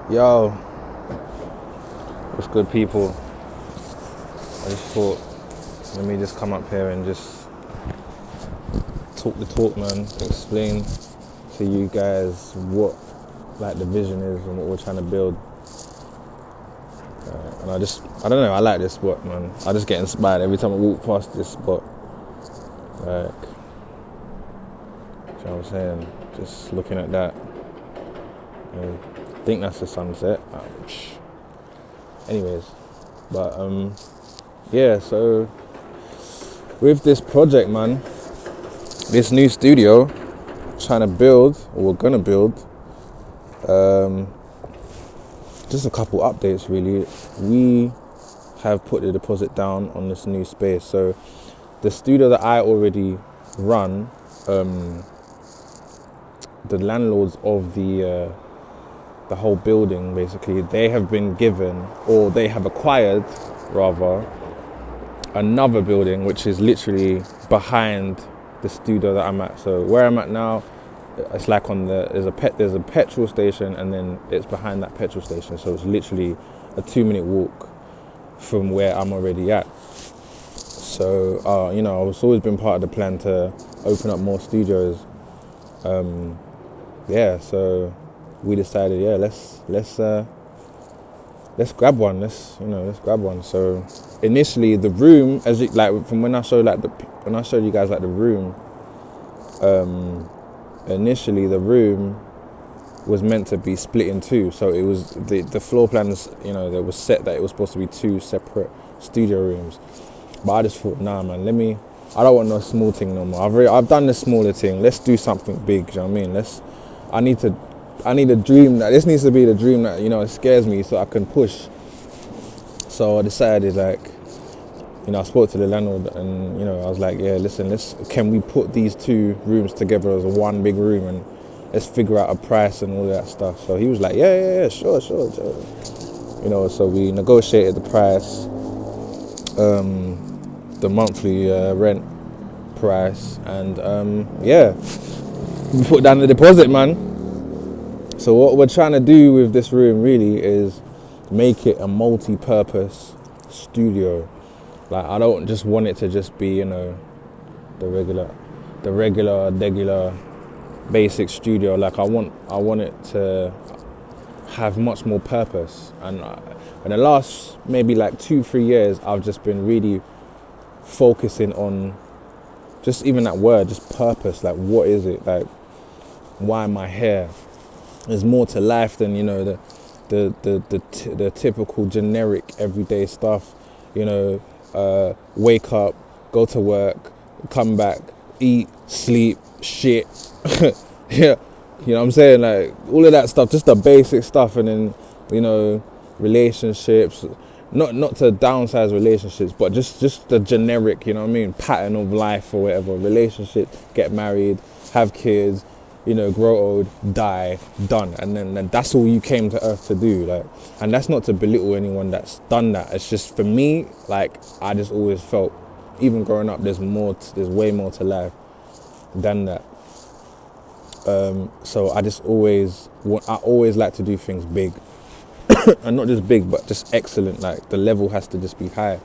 Yo, what's good, people? I just thought, let me just come up here and just talk the talk, man. Explain to you guys what like the vision is and what we're trying to build. And I don't know, I like this spot, man. I just get inspired every time I walk past this spot. Like, you know what I'm saying? Just looking at that. I think that's the sunset. Anyways, but yeah, so with this project, man, this new studio, trying to build, or we're gonna build, just a couple updates really. We have put the deposit down on this new space. So the studio that I already run, the landlords of the whole building, basically, they have been given, or they have acquired rather, another building which is literally behind the studio that I'm at. So where I'm at now, it's like there's a petrol station, and then it's behind that petrol station. So it's literally a 2-minute walk from where I'm already at. So it's always been part of the plan to open up more studios. So we decided, let's grab one. Let's grab one. So initially, the room, when I showed you guys like the room, initially the room was meant to be split in two. So it was the floor plans, there was set that it was supposed to be 2 separate studio rooms. But I just thought, nah, man, I don't want no small thing no more. I've done the smaller thing. Let's do something big. Do you know what I mean? I need a dream this needs to be the dream that, it scares me so I can push. So I decided, I spoke to the landlord and, I was like, yeah, listen, can we put these 2 rooms together as one big room and let's figure out a price and all that stuff. So he was like, yeah, sure. So we negotiated the price, the monthly rent price, and we put down the deposit, man. So what we're trying to do with this room really is make it a multi-purpose studio. Like, I don't just want it to just be, the regular basic studio. Like, I want it to have much more purpose. And in the last maybe 2-3 years, I've just been really focusing on just even that word, just purpose. Like, what is it? Like, why am I here? There's more to life than, the typical generic everyday stuff. Wake up, go to work, come back, eat, sleep, shit. Yeah, you know what I'm saying? Like, all of that stuff, just the basic stuff. And then, relationships, not to downsize relationships, but just the generic, pattern of life or whatever. Relationships, get married, have kids, grow old, die, done. And then that's all you came to earth to do. Like, and that's not to belittle anyone that's done that. It's just, for me, I just always felt, even growing up, there's way more to life than that. So I always like to do things big. And not just big, but just excellent. Like, the level has to just be high,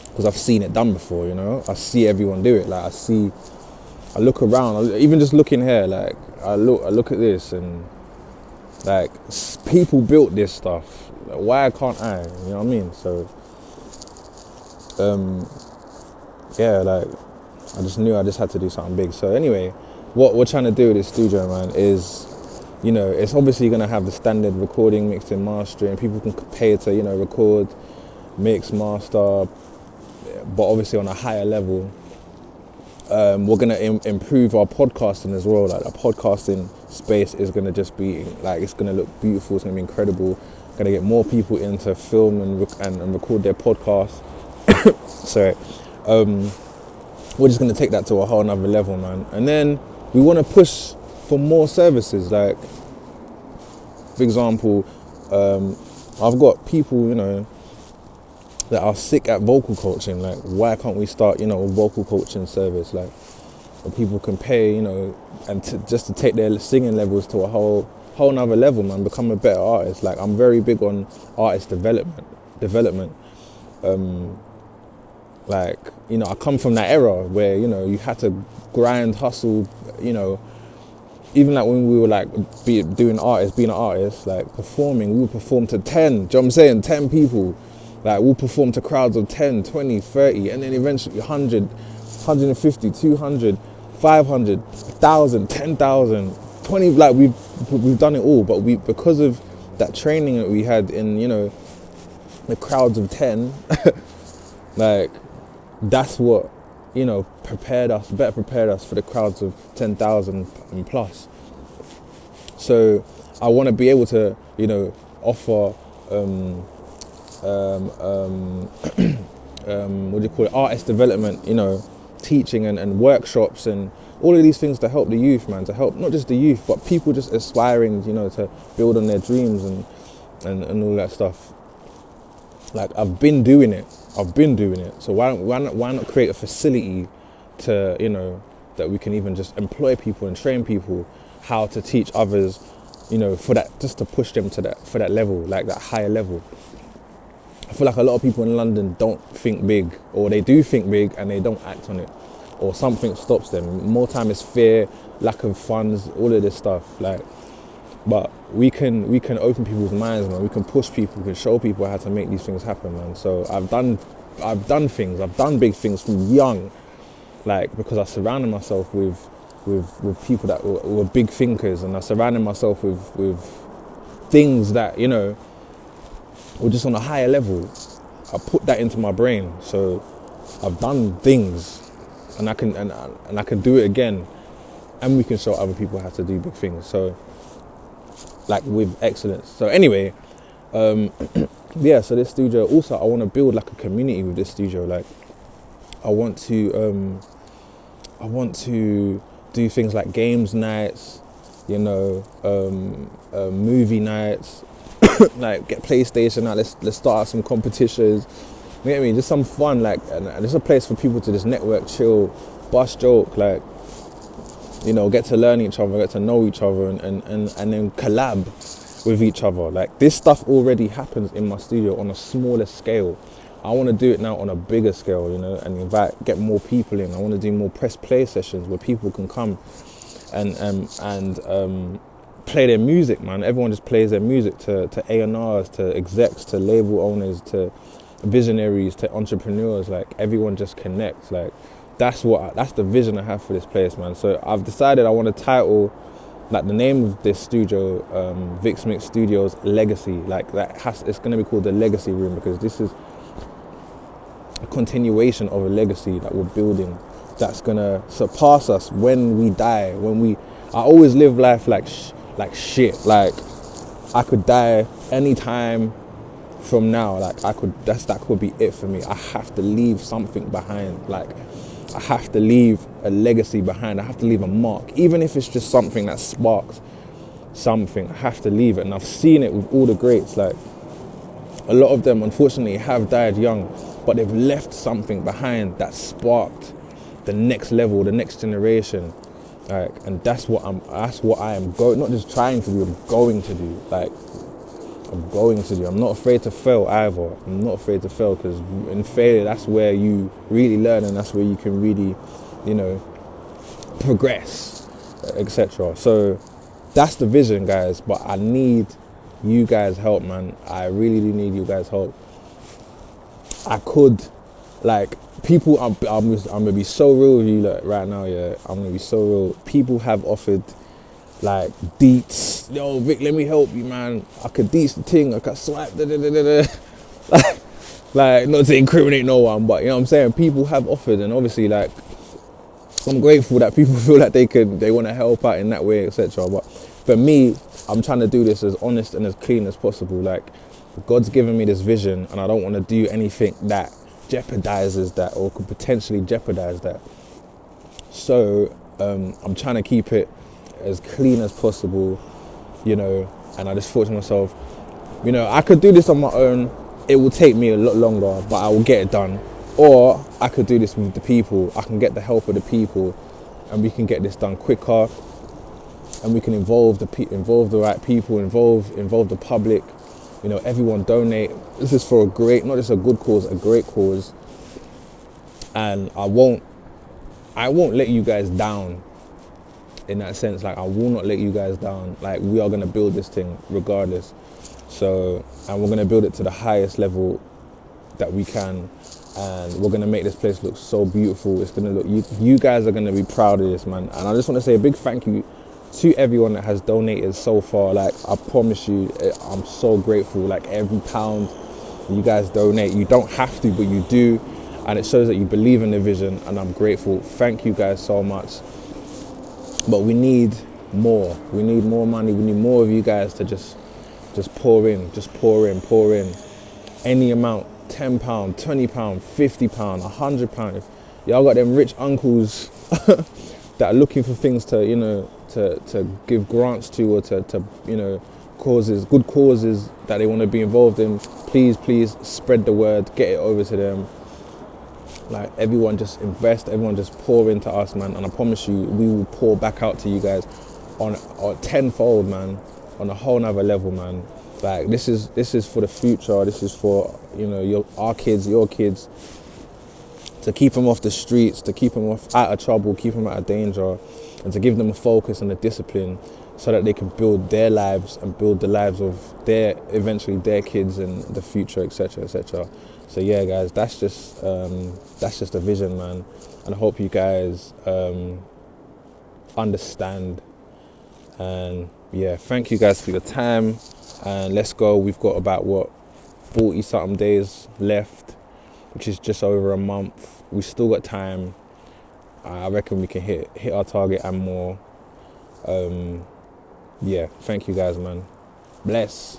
because I've seen it done before. I see everyone do it. Like, I look around, even just looking here, like, I look at this, and people built this stuff. Like, why can't I? You know what I mean? So I just knew I just had to do something big. So anyway, what we're trying to do with this studio, man, is, it's obviously going to have the standard recording, mixing, mastering. People can pay to, record, mix, master, but obviously on a higher level. We're going to improve our podcasting as well. Like, the podcasting space is going to just be, it's going to look beautiful. It's going to be incredible. Going to get more people into film and record their podcasts. So we're just going to take that to a whole nother level, man. And then we want to push for more services. Like, for example, I've got people, that are sick at vocal coaching. Like, why can't we start, a vocal coaching service? Like, where people can pay, and just to take their singing levels to a whole whole nother level, man. Become a better artist. Like, I'm very big on artist development. Like, you know, I come from that era where, you know, you had to grind, hustle, you know. Even like when we were like being an artist, like performing, we would perform to 10, do you know what I'm saying? 10 people. Like, we'll perform to crowds of 10, 20, 30, and then eventually 100, 150, 200, 500, 1,000, 10,000, 20, like we've done it all, but because of that training that we had in, you know, the crowds of 10, like, that's what, you know, better prepared us for the crowds of 10,000 and plus. So I want to be able to, you know, offer, what do you call it, artist development, you know, teaching and workshops and all of these things to help the youth, man, to help not just the youth, but people just aspiring, you know, to build on their dreams and all that stuff. Like, I've been doing it. So why not create a facility to, you know, that we can even just employ people and train people how to teach others, you know, for that, just to push them to that level, like that higher level. I feel like a lot of people in London don't think big, or they do think big and they don't act on it, or something stops them. More time is fear, lack of funds, all of this stuff. Like, but we can open people's minds, man. We can push people, we can show people how to make these things happen, man. So I've done big things from young, like, because I surrounded myself with people that were big thinkers, and I surrounded myself with things that, you know, were just on a higher level. I put that into my brain, so I've done things, and I can do it again, and we can show other people how to do big things. So, like, with excellence. So anyway, yeah. So this studio, also, I want to build like a community with this studio. Like, I want to do things like games nights, you know, movie nights. Like, get PlayStation out. Let's start out some competitions. You get me? Just some fun. Like, and just a place for people to just network, chill, bust joke. Like, you know, get to learn each other, get to know each other, and then collab with each other. Like, this stuff already happens in my studio on a smaller scale. I want to do it now on a bigger scale, you know, and get more people in. I want to do more press play sessions where people can come and play their music, man. Everyone just plays their music to A&Rs, to execs, to label owners, to visionaries, to entrepreneurs. Like, everyone just connects. Like, that's the vision I have for this place, man. So I've decided I want to title, like, the name of this studio, VixMix Studios Legacy. Like, it's going to be called the Legacy Room, because this is a continuation of a legacy that we're building that's going to surpass us when we die. I always live life like shit. Like, I could die anytime from now. Like, that could be it for me. I have to leave something behind. Like, I have to leave a legacy behind. I have to leave a mark, even if it's just something that sparks something. I have to leave it. And I've seen it with all the greats. Like, a lot of them, unfortunately, have died young, but they've left something behind that sparked the next level, the next generation. Like, and that's what I am going, not just trying to do, I'm going to do. Like, I'm going to do. I'm not afraid to fail either. I'm not afraid to fail, because in failure, that's where you really learn, and that's where you can really, you know, progress, etc. So that's the vision, guys. But I need you guys' help, man. I really do need you guys' help. I could, like, people, I'm gonna be so real with you, like, right now, yeah. I'm gonna be so real. People have offered, like, deets. Yo, Vic, let me help you, man. I could deets the thing. I could swipe. Like, not to incriminate no one, but you know what I'm saying. People have offered, and obviously, like, I'm grateful that people feel like they want to help out in that way, etc. But for me, I'm trying to do this as honest and as clean as possible. Like, God's given me this vision, and I don't want to do anything that jeopardizes that or could potentially jeopardize that. So I'm trying to keep it as clean as possible, you know. And I just thought to myself, you know, I could do this on my own. It will take me a lot longer, but I will get it done. Or I could do this with the people. I can get the help of the people, and we can get this done quicker. and we can involve the right people, involve the public. You know, everyone donate. This is for a great, not just a good cause, a great cause. And I won't let you guys down in that sense. Like, I will not let you guys down. Like, we are gonna build this thing regardless. So, and we're gonna build it to the highest level that we can, and we're gonna make this place look so beautiful. It's gonna look, you guys are gonna be proud of this, man. And I just want to say a big thank you to everyone that has donated so far. Like, I promise you, I'm so grateful. Like, every pound you guys donate, you don't have to, but you do, and it shows that you believe in the vision, and I'm grateful. Thank you guys so much. But we need more. We need more money. We need more of you guys to just pour in, pour in. Any amount, £10, £20, £50, £100. If y'all got them rich uncles that are looking for things to, you know, to give grants to, or to you know, good causes that they want to be involved in, please spread the word, get it over to them. Like, everyone just invest, everyone just pour into us, man, and I promise you, we will pour back out to you guys on tenfold, man, on a whole nother level, man. Like, this is for the future. This is for, you know, our kids, your kids, to keep them off the streets, to keep them out of trouble, keep them out of danger, and to give them a focus and a discipline so that they can build their lives and build the lives of eventually their kids in the future, etc., etc. So yeah, guys, that's just a vision, man, and I hope you guys understand. And yeah, thank you guys for your time, and let's go. We've got about 40 something days left, which is just over a month. We still got time. I reckon we can hit our target and more. Yeah, thank you guys, man. Bless.